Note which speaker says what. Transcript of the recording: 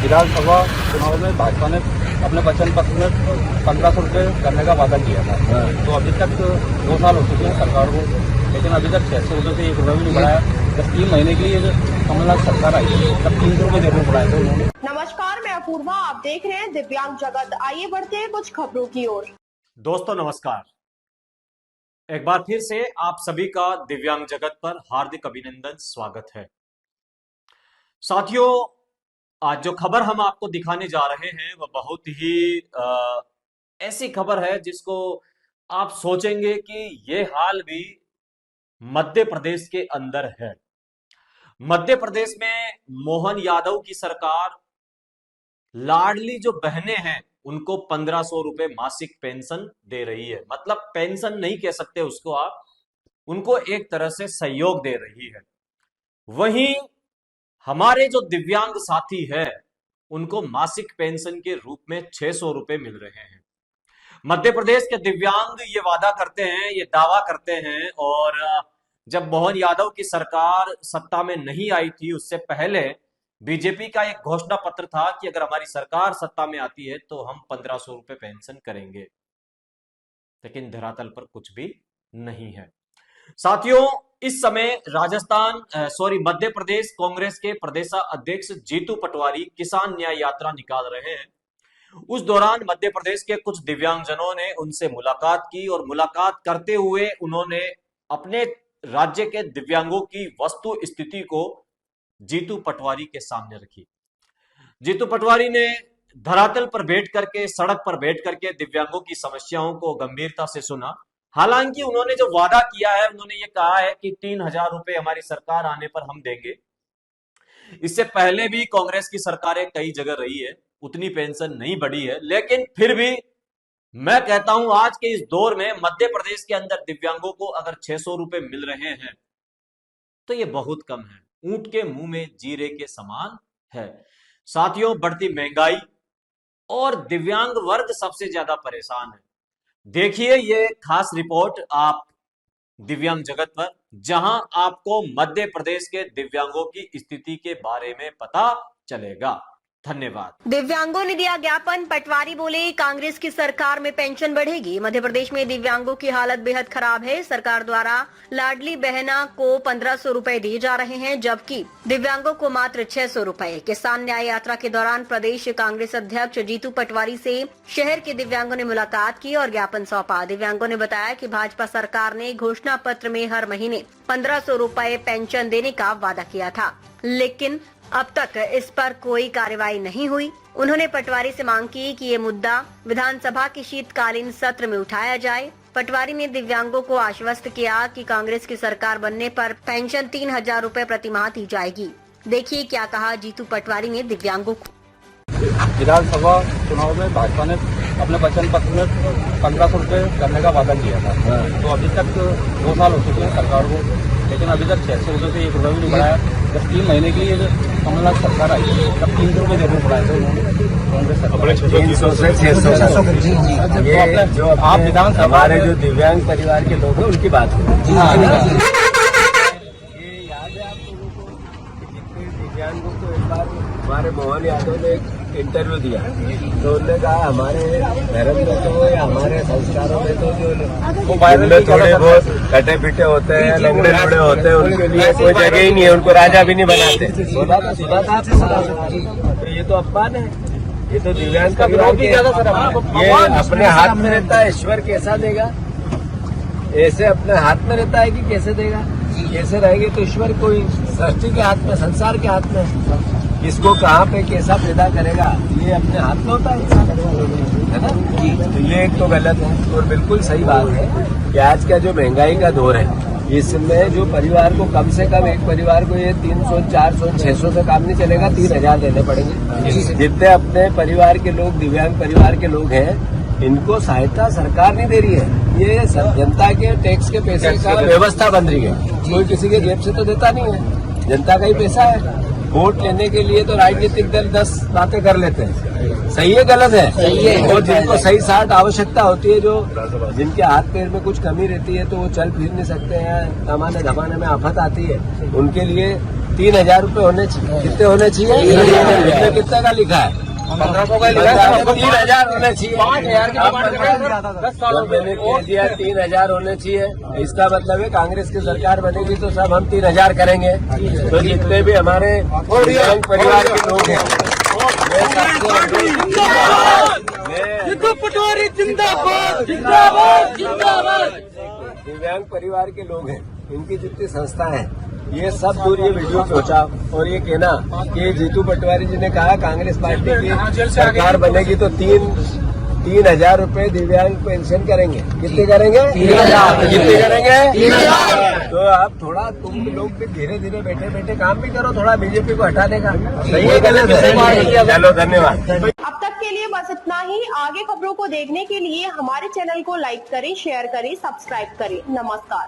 Speaker 1: विधानसभा चुनाव में भाजपा ने अपने वचन पत्र में 1500 रुपये करने का वादा किया था। तो अभी तक 2 साल हो चुके हैं सरकार को, लेकिन अभी तक 600 रुपये से 1 रुपये भी नहीं बढ़ाया। जब 3 महीने की कमलनाथ सरकार आई तब 300 रुपये देने बढ़ाए थे उन्होंने।
Speaker 2: नमस्कार, मैं अपूर्वा, आप देख रहे हैं दिव्यांग जगत। आइए बढ़ते हैं कुछ खबरों की ओर।
Speaker 3: दोस्तों नमस्कार, एक बार फिर से आप सभी का दिव्यांग जगत पर हार्दिक अभिनंदन, स्वागत है। साथियों, आज जो खबर हम आपको दिखाने जा रहे हैं वह बहुत ही ऐसी खबर है जिसको आप सोचेंगे कि ये हाल भी मध्य प्रदेश के अंदर है। मध्य प्रदेश में मोहन यादव की सरकार लाडली जो बहनें हैं उनको 1500 रुपए मासिक पेंशन दे रही है। मतलब पेंशन नहीं कह सकते उसको आप, उनको एक तरह से सहयोग दे रही है। वहीं हमारे जो दिव्यांग साथी है उनको मासिक पेंशन के रूप में 600 रुपए मिल रहे हैं। मध्य प्रदेश के दिव्यांग ये वादा करते हैं, ये दावा करते हैं, और जब मोहन यादव की सरकार सत्ता में नहीं आई थी उससे पहले बीजेपी का एक घोषणा पत्र था कि अगर हमारी सरकार सत्ता में आती है तो हम 1500 रुपए पेंशन करेंगे, लेकिन धरातल पर कुछ भी नहीं है। साथियों, इस समय मध्य प्रदेश कांग्रेस के प्रदेशाध्यक्ष जीतू पटवारी किसान न्याय यात्रा निकाल रहे हैं। उस दौरान मध्य प्रदेश के कुछ दिव्यांगजनों ने उनसे मुलाकात की और मुलाकात करते हुए उन्होंने अपने राज्य के दिव्यांगों की वस्तु स्थिति को जीतू पटवारी के सामने रखी। जीतू पटवारी ने धरातल पर बैठ करके, सड़क पर बैठ करके दिव्यांगों की समस्याओं को गंभीरता से सुना। हालांकि उन्होंने जो वादा किया है, उन्होंने ये कहा है कि 3000 रुपए हमारी सरकार आने पर हम देंगे। इससे पहले भी कांग्रेस की सरकारें कई जगह रही है, उतनी पेंशन नहीं बढ़ी है, लेकिन फिर भी मैं कहता हूं आज के इस दौर में मध्य प्रदेश के अंदर दिव्यांगों को अगर 600 रुपए मिल रहे हैं तो ये बहुत कम है, ऊंट के मुंह में जीरे के समान है। साथियों, बढ़ती महंगाई और दिव्यांग वर्ग सबसे ज्यादा परेशान है। देखिए ये खास रिपोर्ट आप दिव्यांग जगत पर, जहां आपको मध्य प्रदेश के दिव्यांगों की स्थिति के बारे में पता चलेगा। धन्यवाद।
Speaker 2: दिव्यांगों ने दिया ज्ञापन, पटवारी बोले कांग्रेस की सरकार में पेंशन बढ़ेगी। मध्य प्रदेश में दिव्यांगों की हालत बेहद खराब है। सरकार द्वारा लाडली बहना को 1500 रुपए दिए जा रहे हैं, जबकि दिव्यांगों को मात्र 600 रुपए। किसान न्याय यात्रा के दौरान प्रदेश कांग्रेस अध्यक्ष जीतू पटवारी से शहर के दिव्यांगों ने मुलाकात की और ज्ञापन सौंपा। दिव्यांगों ने बताया कि भाजपा सरकार ने घोषणा पत्र में हर महीने 1500 रुपए पेंशन देने का वादा किया था, लेकिन अब तक इस पर कोई कार्रवाई नहीं हुई। उन्होंने पटवारी से मांग की कि ये मुद्दा विधानसभा के शीतकालीन सत्र में उठाया जाए। पटवारी ने दिव्यांगों को आश्वस्त किया कि कांग्रेस की सरकार बनने पर पेंशन 3000 रुपए प्रतिमाह दी जाएगी। देखिए क्या कहा जीतू पटवारी ने दिव्यांगों को।
Speaker 1: विधानसभा चुनाव में भाजपा ने अपने वचन पत्र में 1500 रुपये करने का वादा किया था। तो अभी तक 2 साल हो चुके हैं सरकार को, लेकिन अभी तक 600 रुपये से 1 रुपये भी नहीं बढ़ाया। जब 3 महीने की कमलनाथ सरकार आई तब 300 रुपये देने बढ़ाए थे उन्होंने कांग्रेस सरकार।
Speaker 4: 300 से 600। ये जो आप विधानसभा हमारे जो दिव्यांग परिवार के लोग हैं उनकी बात है। ये याद है आप लोगों को, जितने दिव्यांगों को एक बार हमारे मोहन यादव ने एक इंटरव्यू दिया तो उन्होंने कहा हमारे धर्म में तो या हमारे संस्कारों में तो जो वायरल थोड़े बहुत कटे पिटे होते हैं, लंगड़े लुड़े होते हैं, उनके लिए कोई जगह ही नहीं है, उनको राजा भी नहीं बनाते। सुना था तो ये तो अपमान है, ये तो दिव्यांग का विरोध भी ज्यादा सर। ये अपने हाथ में रहता है, ईश्वर कैसा देगा, ऐसे अपने हाथ में रहता है कि कैसे देगा, कैसे रहेंगे तो ईश्वर कोई सृष्टि के हाथ में, संसार के हाथ में, इसको कहाँ पे कैसा पैदा करेगा ये अपने हाथ में होता है ना। तो ये एक तो गलत है और बिल्कुल सही बात है कि आज का जो महंगाई का दौर है इसमें जो परिवार को कम से कम एक परिवार को ये 300, 400, 600 से काम नहीं चलेगा, 3000 देने पड़ेंगे। जितने अपने परिवार के लोग, दिव्यांग परिवार के लोग हैं, इनको सहायता सरकार नहीं दे रही है। ये जनता के टैक्स के पैसे का व्यवस्था बन रही है, कोई किसी के जेब से तो देता नहीं है, जनता का ही पैसा है। वोट लेने के लिए तो राजनीतिक दल 10 बातें कर लेते हैं, सही है गलत है, सही है। और जिनको सही साठ आवश्यकता होती है, जो जिनके हाथ पैर में कुछ कमी रहती है तो वो चल फिर नहीं सकते हैं, कमाने धमाने में आफत आती है, उनके लिए 3,000 रूपये होने चाहिए। कितने होने चाहिए? इसमें कितने का लिखा है?
Speaker 1: 1500 का लिखा है।
Speaker 4: 3,000 होने चाहिए।
Speaker 1: 5,000 की डिमांड कर रहे हैं। 10 सालों
Speaker 4: जब मैंने कह दिया 3,000 होने चाहिए, इसका मतलब है कांग्रेस की सरकार बनेगी तो सब हम 3,000 करेंगे। तो जितने भी हमारे दिव्यांग परिवार के लोग हैं, दिव्यांग परिवार के लोग हैं, इनकी जितनी संस्था है, ये सब दूर ये वीडियो पहुंचा और ये कहना कि जीतू पटवारी जी ने कहा कांग्रेस पार्टी की सरकार बनेगी तो 3,000 रूपये दिव्यांग पेंशन करेंगे। कितने करेंगे? 3,000। कितने करेंगे? 3,000। तो आप थोड़ा तुम लोग भी धीरे धीरे बैठे बैठे काम भी करो, थोड़ा बीजेपी को हटा देगा। सही है, गलत है? चलो धन्यवाद।
Speaker 5: अब तक के लिए बस इतना ही। आगे खबरों को देखने के लिए हमारे चैनल को लाइक करें, शेयर करें, सब्सक्राइब करें। नमस्कार।